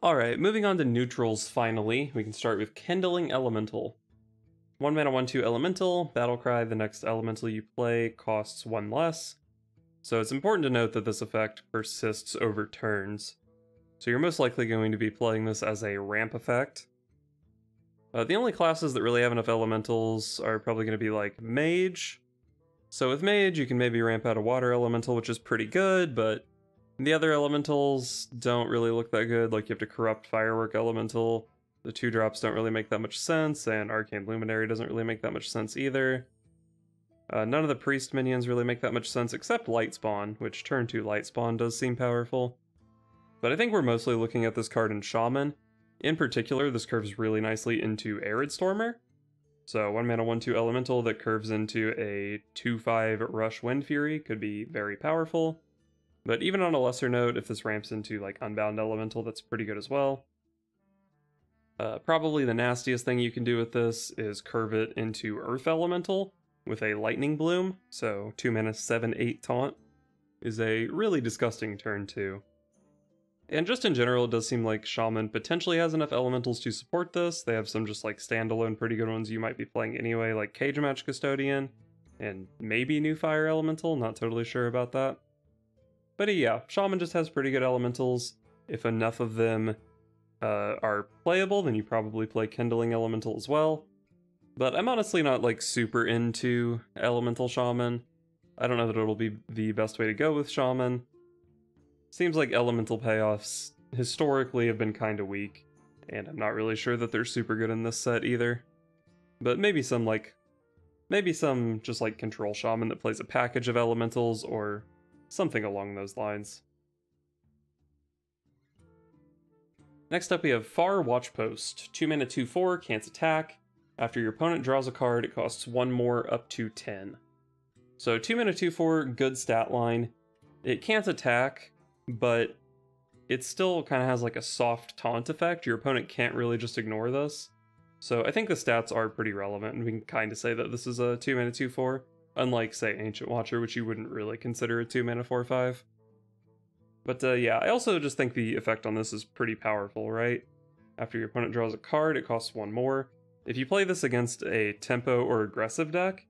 Alright, moving on to neutrals finally. We can start with Kindling Elemental. 1 mana 1/2 Elemental, Battlecry, the next elemental you play costs 1 less. So it's important to note that this effect persists over turns. So you're most likely going to be playing this as a ramp effect. The only classes that really have enough elementals are probably going to be like Mage. So with Mage, you can maybe ramp out a Water Elemental, which is pretty good, but the other elementals don't really look that good. Like you have to corrupt Firework Elemental. The 2-drops don't really make that much sense, and Arcane Luminary doesn't really make that much sense either. None of the Priest minions really make that much sense, except Lightspawn, which turn 2 Lightspawn does seem powerful. But I think we're mostly looking at this card in Shaman. In particular, this curves really nicely into Arid Stormer. So 1 mana 1/2 Elemental that curves into a 2/5 Rush Wind Fury could be very powerful. But even on a lesser note, if this ramps into like Unbound Elemental, that's pretty good as well. Probably the nastiest thing you can do with this is curve it into Earth Elemental with a Lightning Bloom. So 2 mana 7/8 Taunt is a really disgusting turn 2. And just in general, it does seem like Shaman potentially has enough elementals to support this. They have some just like standalone pretty good ones you might be playing anyway, like Cage Match Custodian, and maybe New Fire Elemental, not totally sure about that. But yeah, Shaman just has pretty good elementals. If enough of them are playable, then you probably play Kindling Elemental as well. But I'm honestly not like super into Elemental Shaman. I don't know that it'll be the best way to go with Shaman. Seems like elemental payoffs historically have been kind of weak, and I'm not really sure that they're super good in this set either. But maybe some just like control shaman that plays a package of elementals or something along those lines. Next up we have Far Watchpost. 2 mana 2/4, can't attack. After your opponent draws a card, it costs 1 more up to 10. So 2 mana 2/4, good stat line. It can't attack, but it still kind of has like a soft taunt effect. Your opponent can't really just ignore this. So I think the stats are pretty relevant, and we can kind of say that this is a 2 mana 2/4, unlike say Ancient Watcher, which you wouldn't really consider a 2 mana 4/5. But yeah, I also just think the effect on this is pretty powerful, right? After your opponent draws a card, it costs 1 more. If you play this against a tempo or aggressive deck,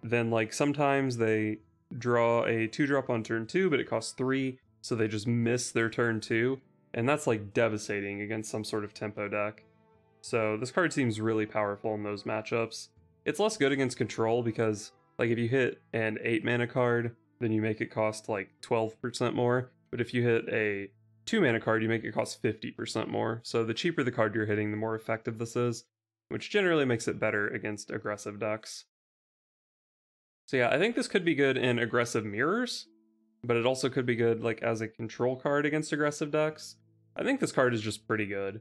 then like sometimes they draw a 2-drop on turn 2, but it costs 3, so they just miss their turn 2, and that's like devastating against some sort of tempo deck. So this card seems really powerful in those matchups. It's less good against control because like if you hit an 8 mana card, then you make it cost like 12% more, but if you hit a 2 mana card, you make it cost 50% more. So the cheaper the card you're hitting, the more effective this is, which generally makes it better against aggressive decks. So yeah, I think this could be good in aggressive mirrors, but it also could be good like as a control card against aggressive decks. I think this card is just pretty good.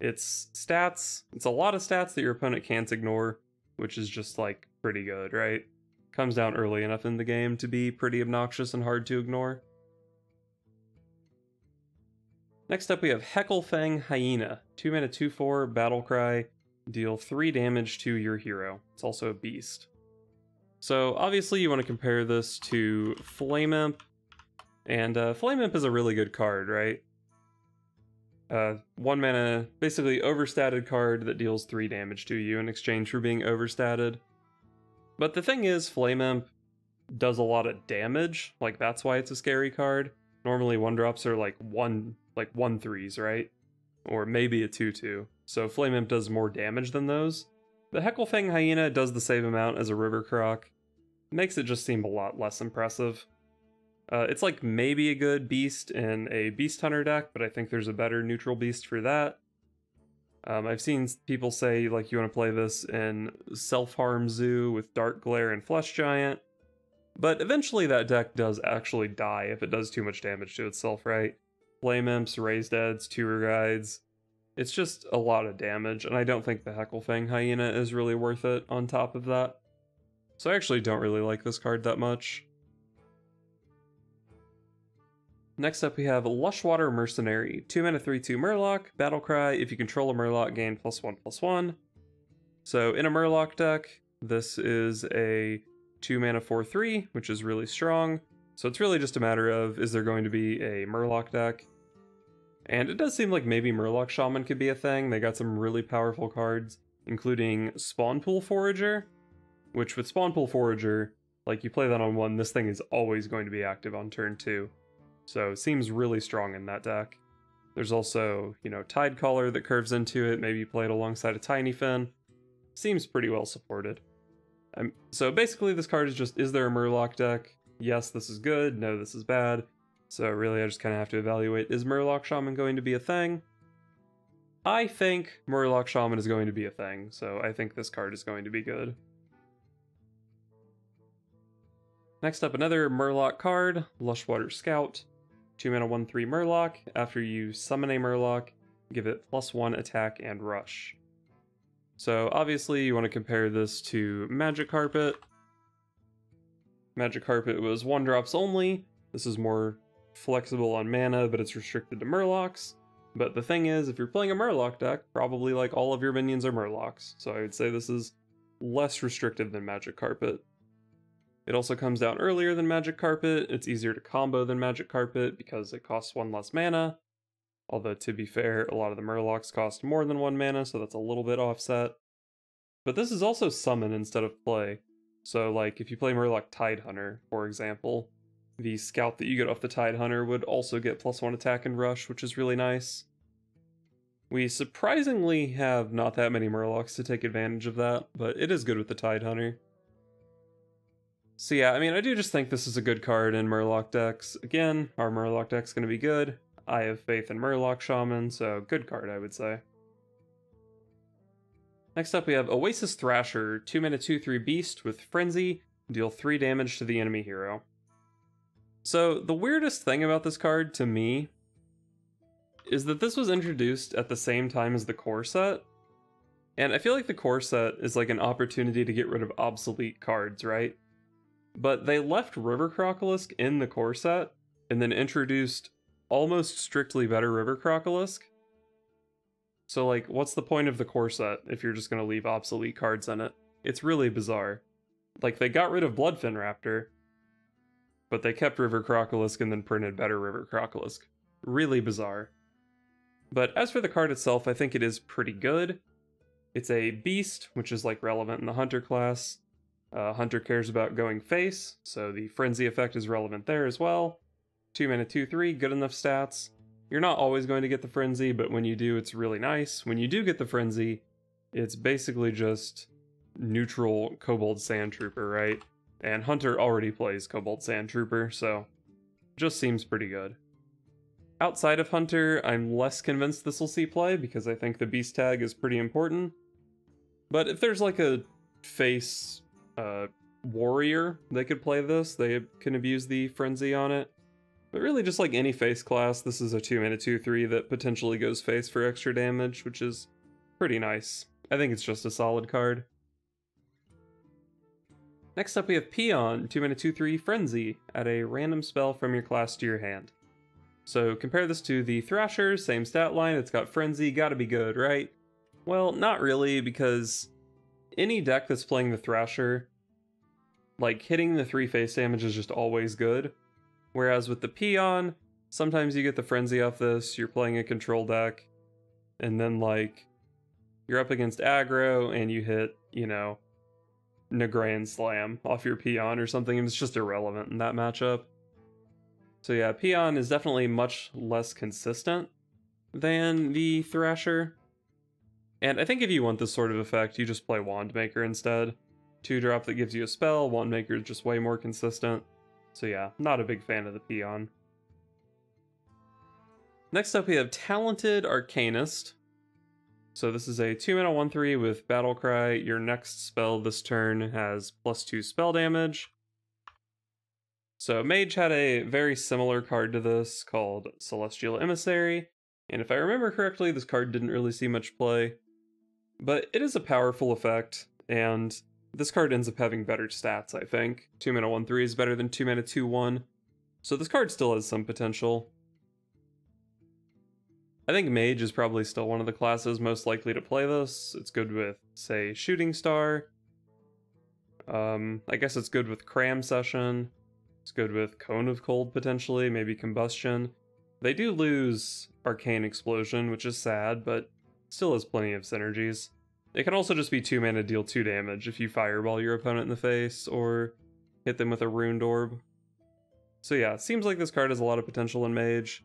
It's stats, it's a lot of stats that your opponent can't ignore, which is just like pretty good, right? Comes down early enough in the game to be pretty obnoxious and hard to ignore. Next up we have Hecklefang Hyena. 2 mana 2/4, Battlecry, deal 3 damage to your hero. It's also a beast. So obviously you want to compare this to Flame Imp, and Flame Imp is a really good card, right? 1 mana, basically overstated card that deals 3 damage to you in exchange for being overstated. But the thing is, Flame Imp does a lot of damage, like that's why it's a scary card. Normally 1-drops are like 1/3s, right? Or maybe a 2/2. So Flame Imp does more damage than those. The Hecklefang Hyena does the same amount as a River Croc. Makes it just seem a lot less impressive. It's like maybe a good beast in a Beast Hunter deck, but I think there's a better neutral beast for that. I've seen people say like you want to play this in Self-Harm Zoo with Dark Glare and Flesh Giant, but eventually that deck does actually die if it does too much damage to itself, right? Flame Imps, Raised Deads, Tour Guides. It's just a lot of damage, and I don't think the Hecklefang Hyena is really worth it on top of that. So I actually don't really like this card that much. Next up we have Lushwater Mercenary. 2 mana 3/2 Murloc, Battlecry. If you control a Murloc, gain +1/+1. So in a Murloc deck, this is a 2 mana 4/3, which is really strong. So it's really just a matter of, is there going to be a Murloc deck? And it does seem like maybe Murloc Shaman could be a thing. They got some really powerful cards, including Spawn Pool Forager, which with Spawn Pool Forager, like you play that on 1, this thing is always going to be active on turn 2. So it seems really strong in that deck. There's also, you know, Tidecaller that curves into it. Maybe you play it alongside a Tiny Fin. Seems pretty well supported. So basically this card is just, is there a Murloc deck? Yes, this is good. No, this is bad. So really I just kind of have to evaluate, is Murloc Shaman going to be a thing? I think Murloc Shaman is going to be a thing, so I think this card is going to be good. Next up, another Murloc card, Lushwater Scout. 2 mana 1/3 Murloc. After you summon a Murloc, give it +1 attack and rush. So obviously you want to compare this to Magic Carpet. Magic Carpet was 1-drops only. This is more flexible on mana, but it's restricted to Murlocs. But the thing is, if you're playing a Murloc deck, probably like all of your minions are Murlocs. So I would say this is less restrictive than Magic Carpet. It also comes down earlier than Magic Carpet. It's easier to combo than Magic Carpet because it costs 1 less mana. Although, to be fair, a lot of the Murlocs cost more than 1 mana, so that's a little bit offset. But this is also summon instead of play. So, like, if you play Murloc Tidehunter, for example, the scout that you get off the Tidehunter would also get +1 attack and rush, which is really nice. We surprisingly have not that many Murlocs to take advantage of that, but it is good with the Tidehunter. So yeah, I mean, I do just think this is a good card in Murloc decks. Again, our Murloc deck's going to be good. I have faith in Murloc Shaman, so good card, I would say. Next up, we have Oasis Thrasher, 2 mana 2/3 Beast with Frenzy, deal 3 damage to the enemy hero. So the weirdest thing about this card, to me, is that this was introduced at the same time as the core set. And I feel like the core set is like an opportunity to get rid of obsolete cards, right? But they left River Crocolisk in the core set, and then introduced almost strictly better River Crocolisk. So like, what's the point of the core set if you're just going to leave obsolete cards in it? It's really bizarre. Like, they got rid of Bloodfin Raptor, but they kept River Crocolisk and then printed better River Crocolisk. Really bizarre. But as for the card itself, I think it is pretty good. It's a beast, which is like relevant in the Hunter class. Hunter cares about going face, so the Frenzy effect is relevant there as well. 2 mana 2/3, good enough stats. You're not always going to get the Frenzy, but when you do, it's really nice. When you do get the Frenzy, it's basically just neutral Kobold Sand Trooper, right? And Hunter already plays Kobold Sand Trooper, so just seems pretty good. Outside of Hunter, I'm less convinced this will see play, because I think the Beast tag is pretty important. But if there's like a face warrior, they could play this. They can abuse the Frenzy on it. But really, just like any face class, this is a 2 mana 2/3 that potentially goes face for extra damage, which is pretty nice. I think it's just a solid card. Next up we have Peon, 2 mana 2/3 Frenzy. Add a random spell from your class to your hand. So compare this to the Thrasher, same stat line, it's got Frenzy, gotta be good, right? Well, not really, because any deck that's playing the Thrasher, like, hitting the 3 face damage is just always good. Whereas with the Peon, sometimes you get the Frenzy off this, you're playing a control deck, and then, like, you're up against aggro, and you hit, you know, Nagrayan Slam off your Peon or something, and it's just irrelevant in that matchup. So yeah, Peon is definitely much less consistent than the Thrasher. And I think if you want this sort of effect, you just play Wandmaker instead. 2-drop that gives you a spell, Wandmaker is just way more consistent. So yeah, not a big fan of the Peon. Next up we have Talented Arcanist. So this is a 2 mana 1/3 with Battlecry. Your next spell this turn has +2 spell damage. So Mage had a very similar card to this called Celestial Emissary. And if I remember correctly, this card didn't really see much play. But it is a powerful effect, and this card ends up having better stats, I think. 2 mana 1/3 is better than 2 mana 2/1. So this card still has some potential. I think Mage is probably still one of the classes most likely to play this. It's good with, say, Shooting Star. I guess it's good with Cram Session. It's good with Cone of Cold, potentially, maybe Combustion. They do lose Arcane Explosion, which is sad, but still has plenty of synergies. It can also just be 2 mana, deal 2 damage if you fireball your opponent in the face or hit them with a Runed Orb. So yeah, it seems like this card has a lot of potential in Mage.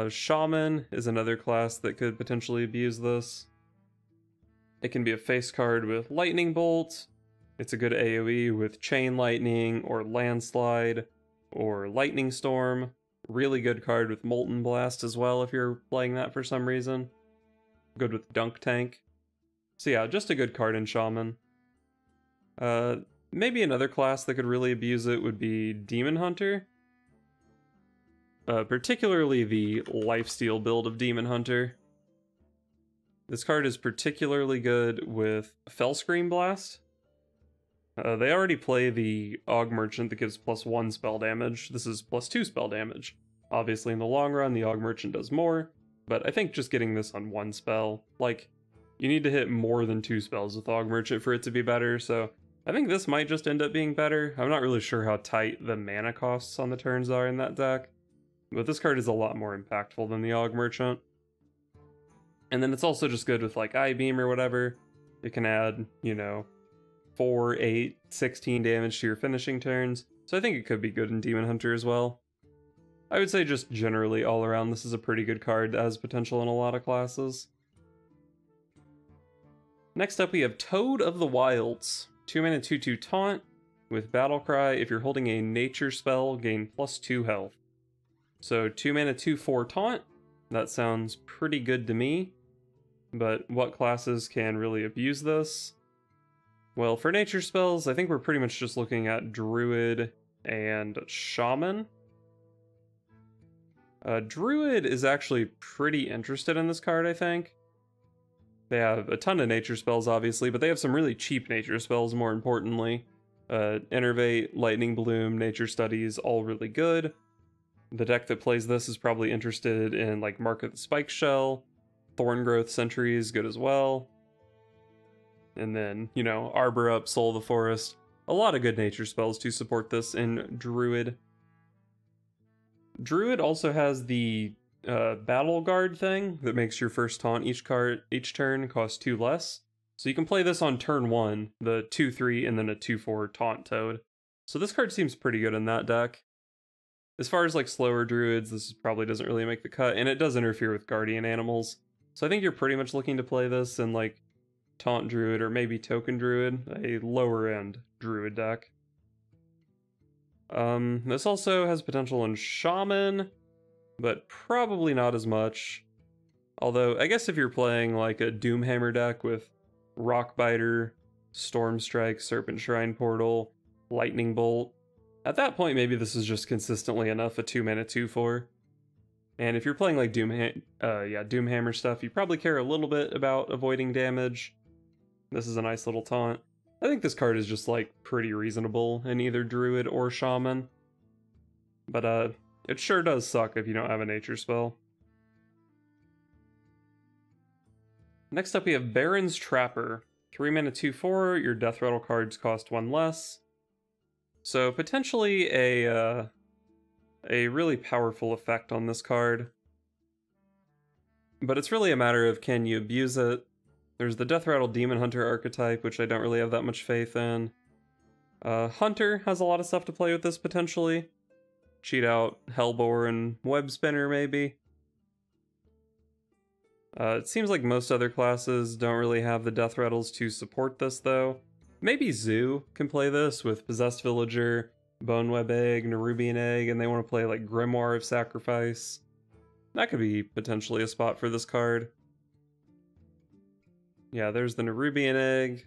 Shaman is another class that could potentially abuse this. It can be a face card with Lightning Bolt. It's a good AoE with Chain Lightning or Landslide or Lightning Storm. Really good card with Molten Blast as well if you're playing that for some reason. Good with Dunk Tank. So yeah, just a good card in Shaman. Maybe another class that could really abuse it would be Demon Hunter. Particularly the Lifesteal build of Demon Hunter. This card is particularly good with Fellscream Blast. They already play the Hog Merchant that gives +1 spell damage. This is +2 spell damage. Obviously in the long run the Hog Merchant does more, but I think just getting this on 1 spell, like, you need to hit more than 2 spells with Hog Merchant for it to be better, so I think this might just end up being better. I'm not really sure how tight the mana costs on the turns are in that deck, but this card is a lot more impactful than the Hog Merchant. And then it's also just good with like Eye Beam or whatever. It can add, you know, 4, 8, 16 damage to your finishing turns, so I think it could be good in Demon Hunter as well. I would say just generally all around this is a pretty good card that has potential in a lot of classes. Next up we have Toad of the Wilds. 2 mana 2/2 taunt with Battlecry. If you're holding a nature spell, gain +2 health. So 2 mana 2/4 taunt. That sounds pretty good to me. But what classes can really abuse this? Well, for nature spells, I think we're pretty much just looking at Druid and Shaman. Druid is actually pretty interested in this card, I think. They have a ton of nature spells, obviously, but they have some really cheap nature spells, more importantly. Innervate, Lightning Bloom, Nature Studies, all really good. The deck that plays this is probably interested in, like, Mark of the Spike Shell. Thorngrowth Sentry is good as well. And then, you know, Arbor Up, Soul of the Forest. A lot of good nature spells to support this in Druid. Druid also has the Battle Guard thing that makes your first taunt each turn cost 2 less. So you can play this on turn 1, the 2/3, and then a 2/4 taunt Toad. So this card seems pretty good in that deck. As far as like slower druids, this probably doesn't really make the cut, and it does interfere with guardian animals. So I think you're pretty much looking to play this in like Taunt Druid or maybe Token Druid, a lower end druid deck. This also has potential in Shaman, but probably not as much. Although, I guess if you're playing like a Doomhammer deck with Rockbiter, Stormstrike, Serpent Shrine Portal, Lightning Bolt, at that point maybe this is just consistently enough a 2 mana 2/4. And if you're playing like Doomhammer stuff, you probably care a little bit about avoiding damage. This is a nice little taunt. I think this card is just like pretty reasonable in either Druid or Shaman. But it sure does suck if you don't have a nature spell. Next up we have Barrens Trapper. 3 mana 2/4, your Death Rattle cards cost 1 less. So potentially a really powerful effect on this card. But it's really a matter of can you abuse it. There's the Death Rattle Demon Hunter archetype, which I don't really have that much faith in. Hunter has a lot of stuff to play with this potentially. Cheat out Hellbore and Web Spinner maybe. It seems like most other classes don't really have the Death Rattles to support this though. Maybe Zoo can play this with Possessed Villager, Boneweb Egg, Nerubian Egg, and they want to play like Grimoire of Sacrifice. That could be potentially a spot for this card. Yeah, there's the Nerubian Egg.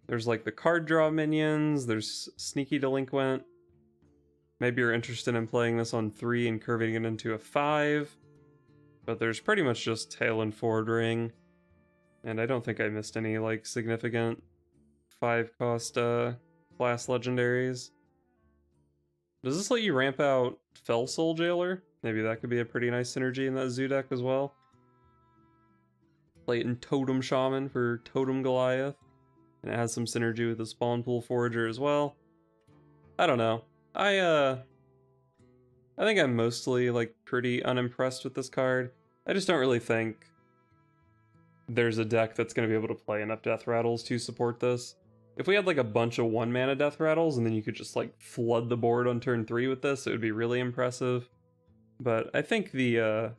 There's like the card draw minions, there's Sneaky Delinquent. Maybe you're interested in playing this on 3 and curving it into a 5. But there's pretty much just Tail and Forward Ring. And I don't think I missed any like significant 5-cost class legendaries. Does this let you ramp out Fell Soul Jailer? Maybe that could be a pretty nice synergy in that Zoo deck as well. Play it in Totem Shaman for Totem Goliath. And it has some synergy with the Spawn Pool Forager as well. I don't know. I think I'm mostly like pretty unimpressed with this card. I just don't really think there's a deck that's going to be able to play enough Death Rattles to support this. If we had like a bunch of 1-mana Death Rattles and then you could just like flood the board on turn 3 with this, it would be really impressive. But I think the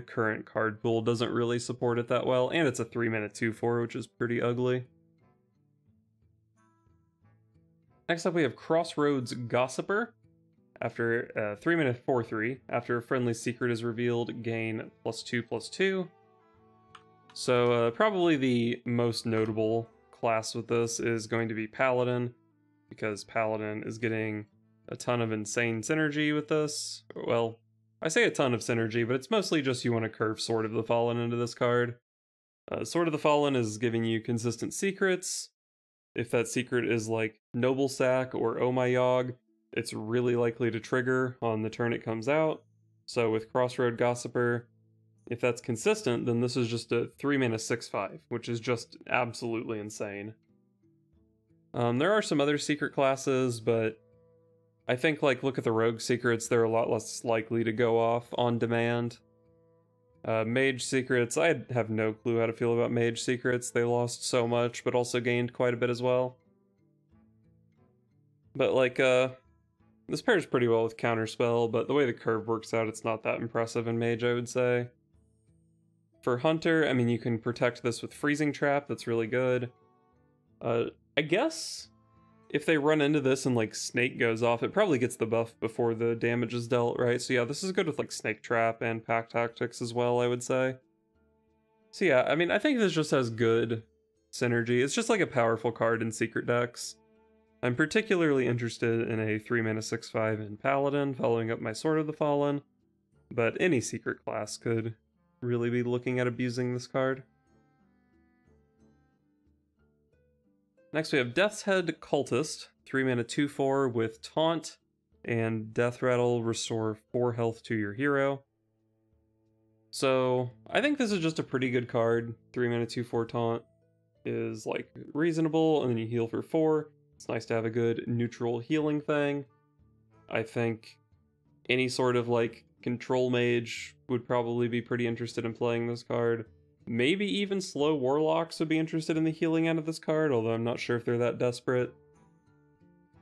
current card pool doesn't really support it that well, and it's a 3-mana 2/4, which is pretty ugly. Next up we have Crossroads Gossiper. After 3-mana 4/3, after a friendly secret is revealed, gain +2/+2. So probably the most notable class with this is going to be Paladin, because Paladin is getting a ton of insane synergy with this. Well, I say a ton of synergy, but it's mostly just you want to curve Sword of the Fallen into this card. Sword of the Fallen is giving you consistent secrets. If that secret is like Noble Sack or Oh My Yogg, it's really likely to trigger on the turn it comes out. So with Crossroad Gossiper, if that's consistent, then this is just a 3-mana 6/5, which is just absolutely insane. There are some other secret classes, but I think, like, look at the rogue secrets, they're a lot less likely to go off on demand. Mage secrets, I have no clue how to feel about mage secrets. They lost so much, but also gained quite a bit as well. But, like, this pairs pretty well with Counterspell, but the way the curve works out, it's not that impressive in mage, I would say. For Hunter, I mean, you can protect this with Freezing Trap, that's really good. I guess if they run into this and like Snake goes off, it probably gets the buff before the damage is dealt, right? So yeah, this is good with like Snake Trap and Pack Tactics as well, I would say. So yeah, I mean, I think this just has good synergy. It's just like a powerful card in secret decks. I'm particularly interested in a 3-mana 6/5 in Paladin, following up my Sword of the Fallen, but any secret class could really be looking at abusing this card. Next we have Death's Head Cultist, 3-mana 2/4 with Taunt and Death Rattle, restore 4 health to your hero. So I think this is just a pretty good card. 3-mana 2/4 Taunt is like reasonable, and then you heal for 4. It's nice to have a good neutral healing thing. I think any sort of like control mage would probably be pretty interested in playing this card. Maybe even slow warlocks would be interested in the healing end of this card, although I'm not sure if they're that desperate.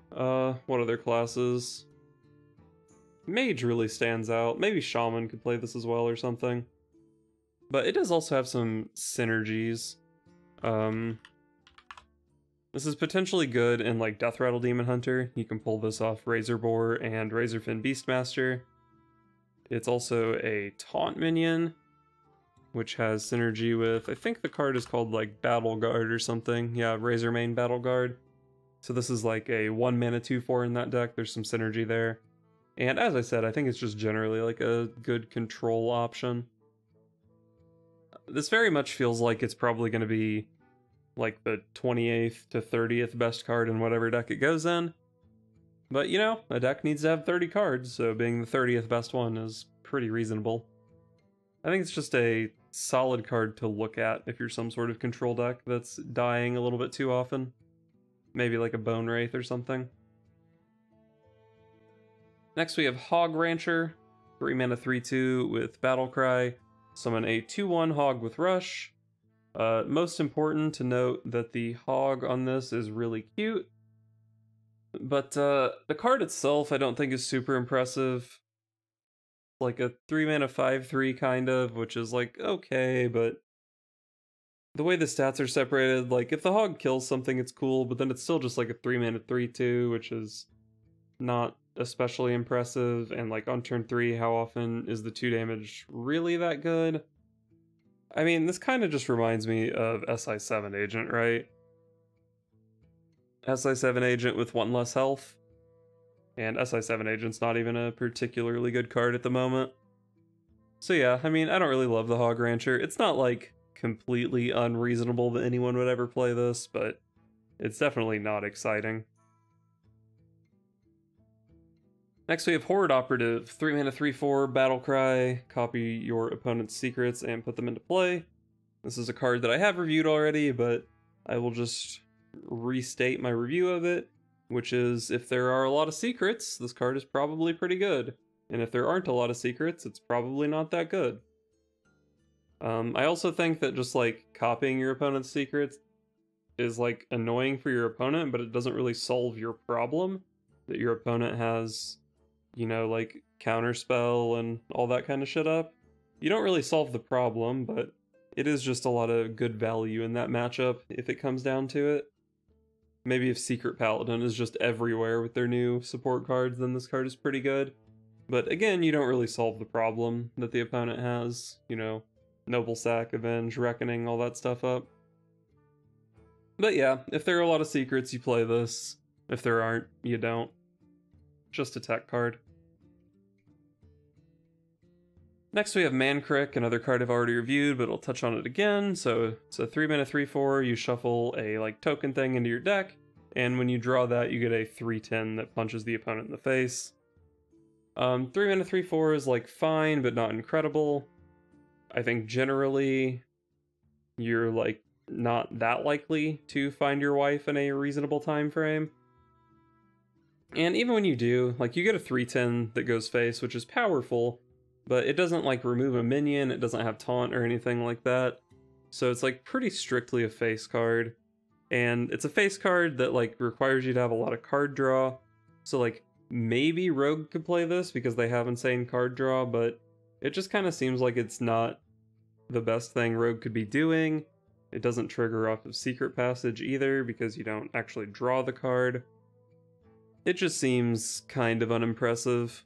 What other classes? Mage really stands out. Maybe Shaman could play this as well or something. But it does also have some synergies. This is potentially good in like Death Rattle Demon Hunter. You can pull this off Razorboar and Razorfin Beastmaster. It's also a Taunt minion, which has synergy with, I think the card is called like Battle Guard or something. Yeah, Razormane Battle Guard. So this is like a 1-mana 2/4 in that deck. There's some synergy there. And as I said, I think it's just generally like a good control option. This very much feels like it's probably going to be like the 28th to 30th best card in whatever deck it goes in. But you know, a deck needs to have 30 cards, so being the 30th best one is pretty reasonable. I think it's just a solid card to look at if you're some sort of control deck that's dying a little bit too often. Maybe like a Bone Wraith or something. Next we have Hog Rancher, 3-mana 3/2 with Battlecry. Summon a 2/1 Hog with Rush. Most important to note that the Hog on this is really cute. But the card itself I don't think is super impressive. Like a 3-mana 5/3 kind of, which is like okay, but the way the stats are separated, like if the Hog kills something it's cool, but then it's still just like a 3-mana 3/2, which is not especially impressive. And like on turn 3, how often is the 2 damage really that good? I mean, this kind of just reminds me of SI7 Agent, right? SI7 Agent with 1 less health. And SI7 Agent's not even a particularly good card at the moment. So yeah, I mean, I don't really love the Hog Rancher. It's not like completely unreasonable that anyone would ever play this, but it's definitely not exciting. Next we have Horde Operative, 3-mana 3/4 Battlecry, copy your opponent's secrets and put them into play. This is a card that I have reviewed already, but I will just restate my review of it, which is if there are a lot of secrets, this card is probably pretty good. and if there aren't a lot of secrets, it's probably not that good. I also think that just like copying your opponent's secrets is like annoying for your opponent, but it doesn't really solve your problem that your opponent has, you know, like counterspell and all that kind of shit up. You don't really solve the problem, but it is just a lot of good value in that matchup if it comes down to it. Maybe if Secret Paladin is just everywhere with their new support cards, then this card is pretty good. But again, you don't really solve the problem that the opponent has, you know, Noble Sack, Avenge, Reckoning, all that stuff up. But yeah, if there are a lot of secrets, you play this. If there aren't, you don't. Just a tech card. Next we have Mankrik, another card I've already reviewed, but I'll touch on it again. So it's a 3-mana 3/4, you shuffle a like token thing into your deck, and when you draw that, you get a 3/10 that punches the opponent in the face. 3-mana 3/4 is like fine, but not incredible. I think generally you're like not that likely to find your wife in a reasonable time frame. And even when you do, like you get a 3/10 that goes face, which is powerful, but it doesn't like remove a minion, it doesn't have taunt or anything like that. So it's like pretty strictly a face card. And it's a face card that like requires you to have a lot of card draw. So like maybe Rogue could play this because they have insane card draw, but it just kind of seems like it's not the best thing Rogue could be doing. It doesn't trigger off of Secret Passage either because you don't actually draw the card. It just seems kind of unimpressive.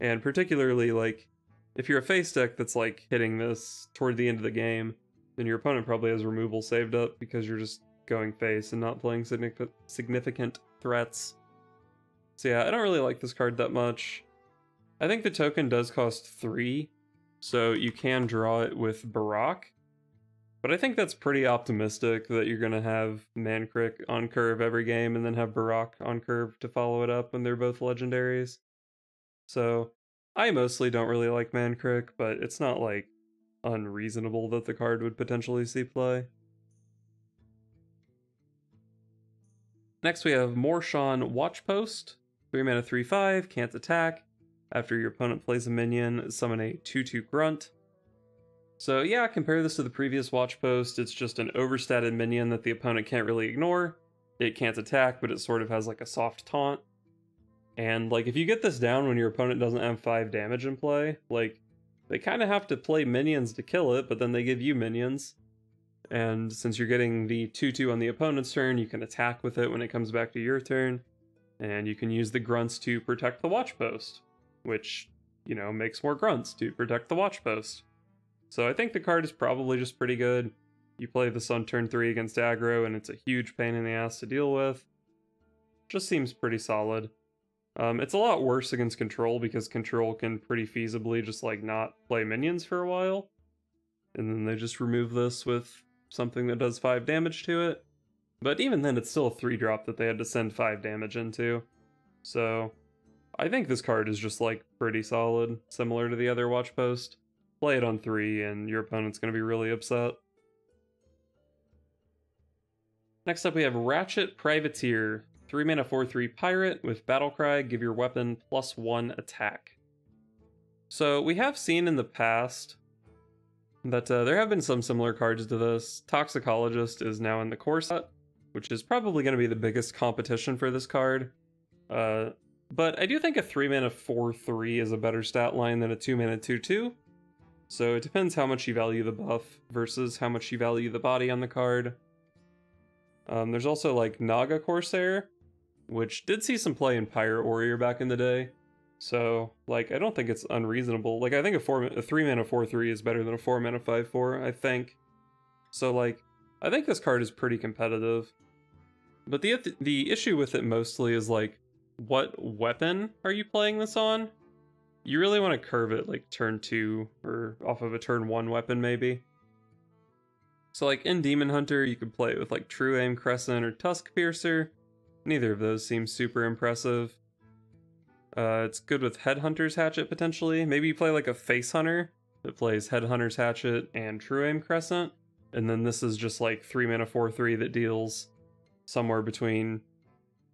And particularly, like, if you're a face deck that's, like, hitting this toward the end of the game, then your opponent probably has removal saved up because you're just going face and not playing significant threats. So yeah, I don't really like this card that much. I think the token does cost 3, so you can draw it with Barak. But I think that's pretty optimistic that you're going to have Mankrik on curve every game and then have Barak on curve to follow it up when they're both legendaries. So, I mostly don't really like Mankrik, but it's not, like, unreasonable that the card would potentially see play. Next we have Mor'shan Watchpost. 3-mana 3/5, can't attack. After your opponent plays a minion, summon a 2/2 Grunt. So yeah, compare this to the previous Watchpost, it's just an overstated minion that the opponent can't really ignore. It can't attack, but it sort of has like a soft taunt. And, like, if you get this down when your opponent doesn't have 5 damage in play, like, they kind of have to play minions to kill it, but then they give you minions. And since you're getting the 2/2 on the opponent's turn, you can attack with it when it comes back to your turn. And you can use the grunts to protect the Watchpost, which, you know, makes more grunts to protect the Watchpost. So I think the card is probably just pretty good. You play this on turn 3 against aggro, and it's a huge pain in the ass to deal with. Just seems pretty solid. It's a lot worse against Control because Control can pretty feasibly just like not play minions for a while. And then they just remove this with something that does 5 damage to it. But even then it's still a 3-drop that they had to send 5 damage into. So I think this card is just like pretty solid, similar to the other Watchpost. Play it on 3 and your opponent's going to be really upset. Next up we have Ratchet Privateer. 3-mana 4/3 pirate with Battlecry, give your weapon +1 attack. So we have seen in the past that there have been some similar cards to this. Toxicologist is now in the core set, which is probably going to be the biggest competition for this card. But I do think a 3-mana 4/3 is a better stat line than a 2-mana 2/2. So it depends how much you value the buff versus how much you value the body on the card. There's also like Naga Corsair, which did see some play in Pirate Warrior back in the day. So, like, I don't think it's unreasonable. Like, I think a 3-mana 4/3 is better than a 4-mana 5/4, I think. So, like, I think this card is pretty competitive. But the issue with it mostly is, like, what weapon are you playing this on? You really want to curve it, like, turn 2, or off of a turn 1 weapon, maybe. So, like, in Demon Hunter, you could play it with, like, True Aim Crescent or Tusk Piercer. Neither of those seems super impressive. It's good with Headhunter's Hatchet, potentially. Maybe you play, like, a Face Hunter that plays Headhunter's Hatchet and True Aim Crescent. And then this is just, like, 3-mana 4/3 that deals somewhere between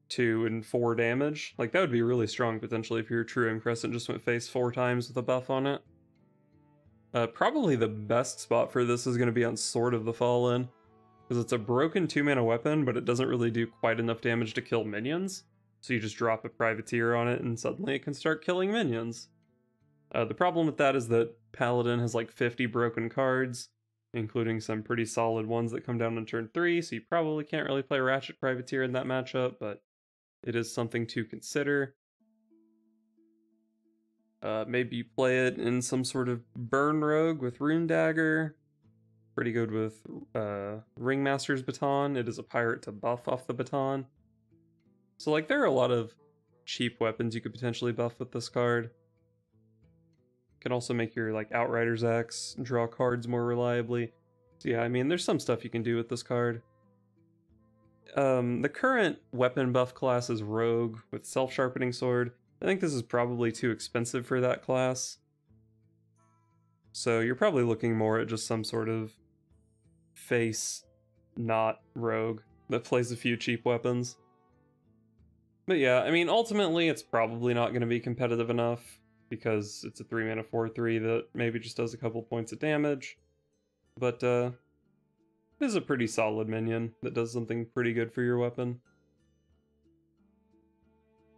2 and 4 damage. Like, that would be really strong potentially if your True Aim Crescent just went face 4 times with a buff on it. Probably the best spot for this is going to be on Sword of the Fallen, because it's a broken 2-mana weapon, but it doesn't really do quite enough damage to kill minions. So you just drop a Privateer on it and suddenly it can start killing minions. The problem with that is that Paladin has like 50 broken cards, including some pretty solid ones that come down on turn 3, so you probably can't really play Ratchet Privateer in that matchup, but it is something to consider. Maybe you play it in some sort of Burn Rogue with Rune Dagger. Pretty good with Ringmaster's Baton. It is a pirate to buff off the baton. So like there are a lot of cheap weapons you could potentially buff with this card. Can also make your like Outriders X draw cards more reliably. So yeah, I mean there's some stuff you can do with this card. The current weapon buff class is Rogue with Self-Sharpening Sword. I think this is probably too expensive for that class. So you're probably looking more at just some sort of face not rogue that plays a few cheap weapons. But yeah, I mean ultimately it's probably not going to be competitive enough because it's a 3-mana 4/3 that maybe just does a couple points of damage. But it is a pretty solid minion that does something pretty good for your weapon.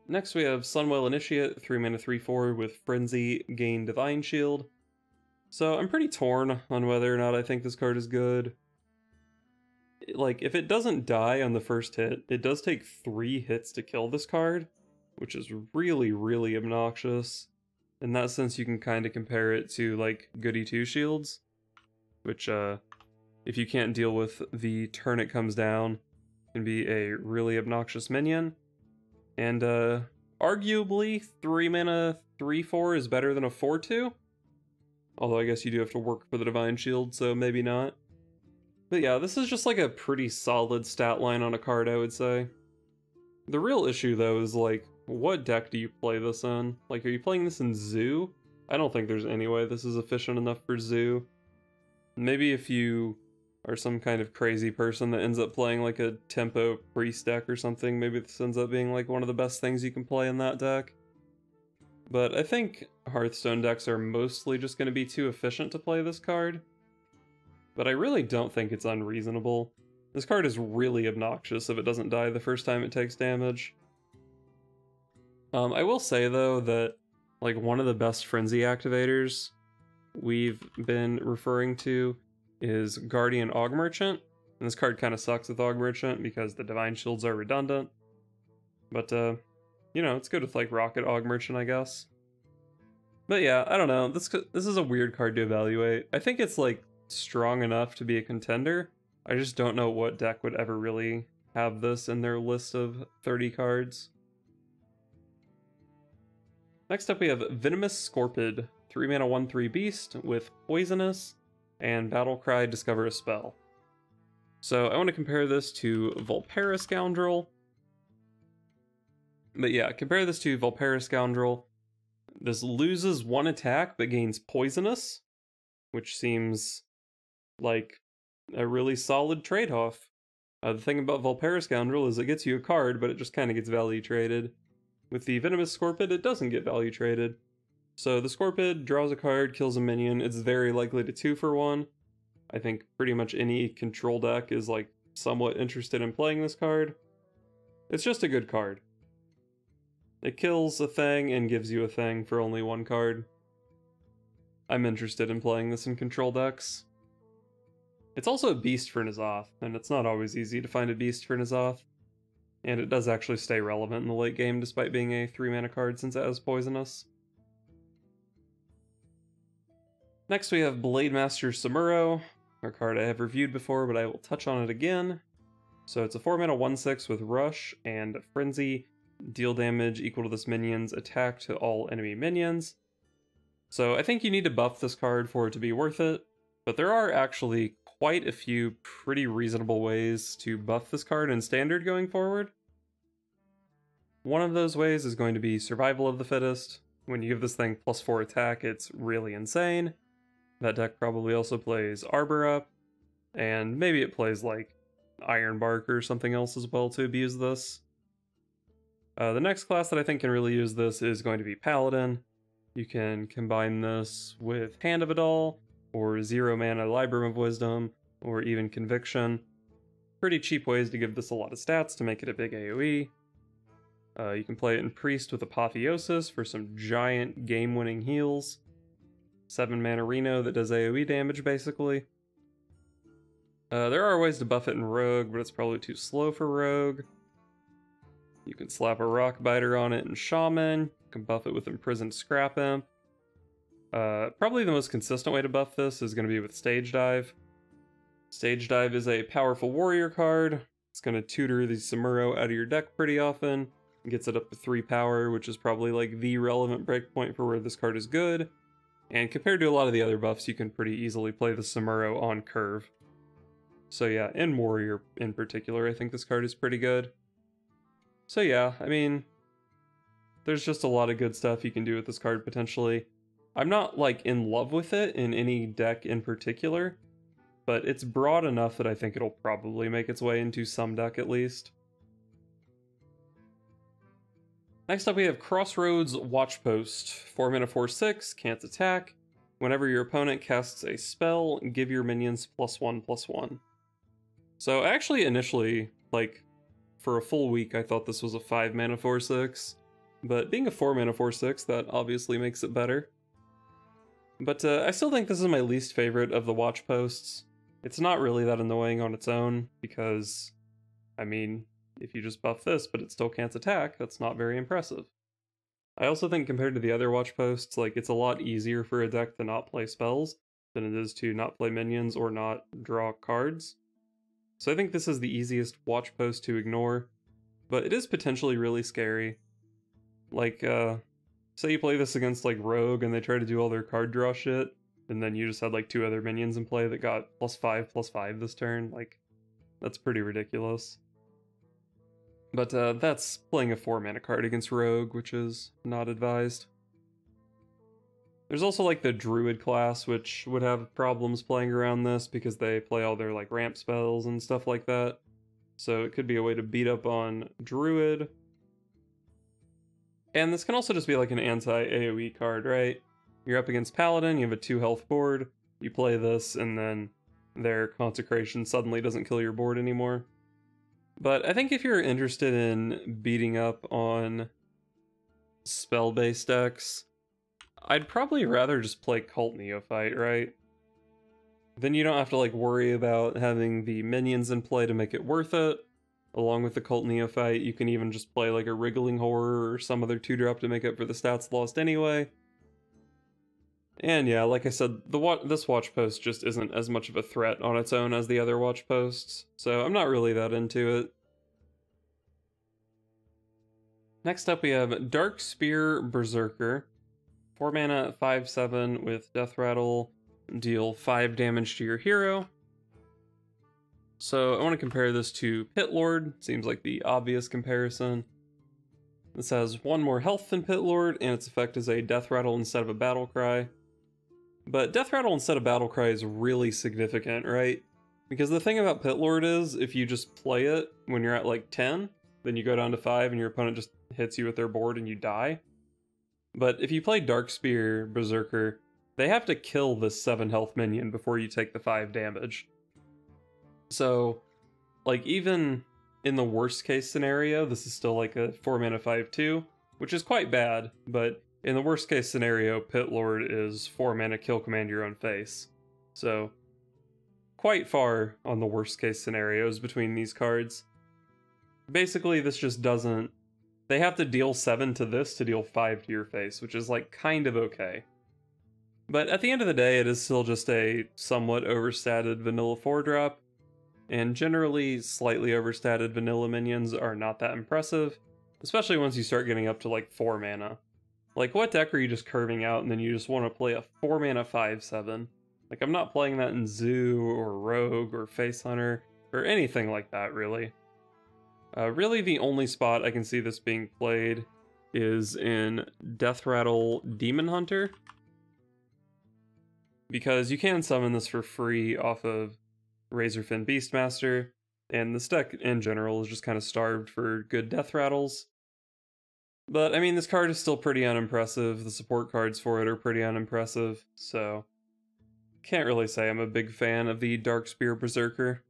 Next we have Sunwell Initiate, 3-mana 3/4 with Frenzy, gain Divine Shield. So I'm pretty torn on whether or not I think this card is good. Like, if it doesn't die on the first hit, it does take 3 hits to kill this card, which is really, really obnoxious. In that sense, you can kind of compare it to, like, Goody 2 shields, which, if you can't deal with the turn it comes down, can be a really obnoxious minion. And, arguably, 3-mana 3/4 is better than a 4/2. Although I guess you do have to work for the Divine Shield, so maybe not. But yeah, this is just like a pretty solid stat line on a card, I would say. The real issue, though, is like, what deck do you play this in? Like, are you playing this in Zoo? I don't think there's any way this is efficient enough for Zoo. Maybe if you are some kind of crazy person that ends up playing like a Tempo Priest deck or something, maybe this ends up being like one of the best things you can play in that deck. But I think Hearthstone decks are mostly just going to be too efficient to play this card. But I really don't think it's unreasonable. This card is really obnoxious if it doesn't die the first time it takes damage. I will say though that like one of the best Frenzy activators we've been referring to is Guardian Og Merchant. And this card kind of sucks with Og Merchant because the Divine Shields are redundant. But you know, it's good with like Rocket Og Merchant, I guess. But yeah, I don't know. This is a weird card to evaluate. I think it's like strong enough to be a contender. I just don't know what deck would ever really have this in their list of 30 cards. Next up we have Venomous Scorpid, 3-mana 1/3 beast with Poisonous and Battlecry, discover a spell. So I want to compare this to Vol'jin Scoundrel. But yeah, compare this to Vol'jin Scoundrel. This loses 1 attack but gains Poisonous, which seems like a really solid trade-off. The thing about Vol'jin Scoundrel is it gets you a card, but it just kind of gets value traded. With the Venomous Scorpid, it doesn't get value traded. So the Scorpid draws a card, kills a minion, it's very likely to 2-for-1. I think pretty much any control deck is like somewhat interested in playing this card. It's just a good card. It kills a thing and gives you a thing for only 1 card. I'm interested in playing this in control decks. It's also a beast for N'Zoth, and it's not always easy to find a beast for N'Zoth. And it does actually stay relevant in the late game despite being a 3-mana card since it has Poisonous. Next we have Blademaster Samuro, a card I have reviewed before but I will touch on it again. So it's a 4-mana 1/6 with Rush and Frenzy, deal damage equal to this minion's attack to all enemy minions. So I think you need to buff this card for it to be worth it, but there are actually quite a few pretty reasonable ways to buff this card in Standard going forward. One of those ways is going to be Survival of the Fittest. When you give this thing +4 attack, it's really insane. That deck probably also plays Arbor Up, and maybe it plays like Ironbark or something else as well to abuse this. The next class that I think can really use this is going to be Paladin. You can combine this with Hand of Adal, or 0 mana Libram of Wisdom, or even Conviction. Pretty cheap ways to give this a lot of stats to make it a big AoE. You can play it in Priest with Apotheosis for some giant game-winning heals. 7 mana Reno that does AoE damage, basically. There are ways to buff it in Rogue, but it's probably too slow for Rogue. You can slap a Rock Biter on it in Shaman. You can buff it with Imprisoned Scrap Imp. Probably the most consistent way to buff this is going to be with Stage Dive. Stage Dive is a powerful warrior card. It's going to tutor the Samuro out of your deck pretty often. It gets it up to 3 power, which is probably like the relevant breakpoint for where this card is good. And compared to a lot of the other buffs, you can pretty easily play the Samuro on curve. So yeah, in warrior in particular, I think this card is pretty good. So yeah, I mean, there's just a lot of good stuff you can do with this card potentially. I'm not like in love with it in any deck in particular, but it's broad enough that I think it'll probably make its way into some deck at least. Next up we have Crossroads Watchpost. 4 mana 4/6, can't attack. Whenever your opponent casts a spell, give your minions +1/+1. So actually initially, like, for a full week I thought this was a 5 mana 4/6, but being a 4 mana 4/6, that obviously makes it better. But I still think this is my least favorite of the Watchposts. It's not really that annoying on its own, because, I mean, if you just buff this but it still can't attack, that's not very impressive. I also think compared to the other Watchposts, like, it's a lot easier for a deck to not play spells than it is to not play minions or not draw cards. So I think this is the easiest Watchpost to ignore, but it is potentially really scary. Like, say you play this against, like, Rogue and they try to do all their card draw shit, and then you just had, like, 2 other minions in play that got +5/+5 this turn. Like, that's pretty ridiculous. But that's playing a 4 mana card against Rogue, which is not advised. There's also like the Druid class, which would have problems playing around this because they play all their like ramp spells and stuff like that. So it could be a way to beat up on Druid. And this can also just be like an anti-AoE card, right? You're up against Paladin, you have a 2 health board, you play this, and then their Consecration suddenly doesn't kill your board anymore. But I think if you're interested in beating up on spell-based decks, I'd probably rather just play Cult Neophyte, right? Then you don't have to like worry about having the minions in play to make it worth it. Along with the Cult Neophyte, you can even just play like a Wriggling Horror or some other 2-drop to make up for the stats lost anyway. And yeah, like I said, this Watchpost just isn't as much of a threat on its own as the other Watchposts, so I'm not really that into it. Next up we have Darkspear Berserker. 4 mana 5/7 with Death Rattle, deal 5 damage to your hero. So I want to compare this to Pit Lord, seems like the obvious comparison. This has 1 more health than Pit Lord, and its effect is a Death Rattle instead of a Battle Cry. But Death Rattle instead of Battle Cry is really significant, right? Because the thing about Pit Lord is, if you just play it when you're at like 10, then you go down to 5 and your opponent just hits you with their board and you die. But if you play Darkspear Berserker, they have to kill this 7 health minion before you take the 5 damage. So, like, even in the worst case scenario, this is still like a 4 mana 5/2, which is quite bad, but in the worst case scenario, Pit Lord is 4 mana kill command your own face. So, quite far on the worst case scenarios between these cards. Basically, this just doesn't... They have to deal 7 to this to deal 5 to your face, which is like kind of okay. But at the end of the day, it is still just a somewhat overstated vanilla 4-drop, and generally slightly overstated vanilla minions are not that impressive, especially once you start getting up to like 4 mana. Like, what deck are you just curving out and then you just want to play a 4 mana 5/7? Like, I'm not playing that in Zoo or Rogue or Face Hunter or anything like that, really. Really, the only spot I can see this being played is in Death Rattle Demon Hunter, because you can summon this for free off of Razorfin Beastmaster, and this deck in general is just kind of starved for good Death Rattles. But, I mean, this card is still pretty unimpressive. The support cards for it are pretty unimpressive, so can't really say I'm a big fan of the Darkspear Berserker.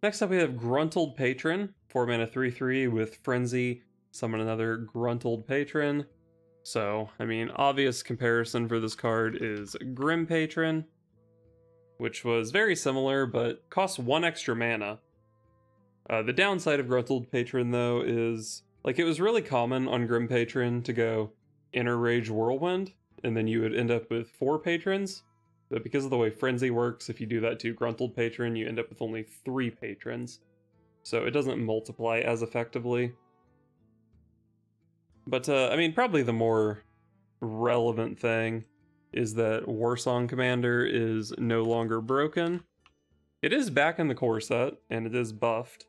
Next up we have Gruntled Patron, 4 mana 3/3 with Frenzy, summon another Gruntled Patron. So, I mean, obvious comparison for this card is Grim Patron, which was very similar, but costs 1 extra mana. The downside of Gruntled Patron, though, is, like, it was really common on Grim Patron to go Inner Rage Whirlwind, and then you would end up with 4 patrons. But because of the way Frenzy works, if you do that to Gruntled Patron, you end up with only 3 patrons. So it doesn't multiply as effectively. But, I mean, probably the more relevant thing is that Warsong Commander is no longer broken. It is back in the core set, and it is buffed,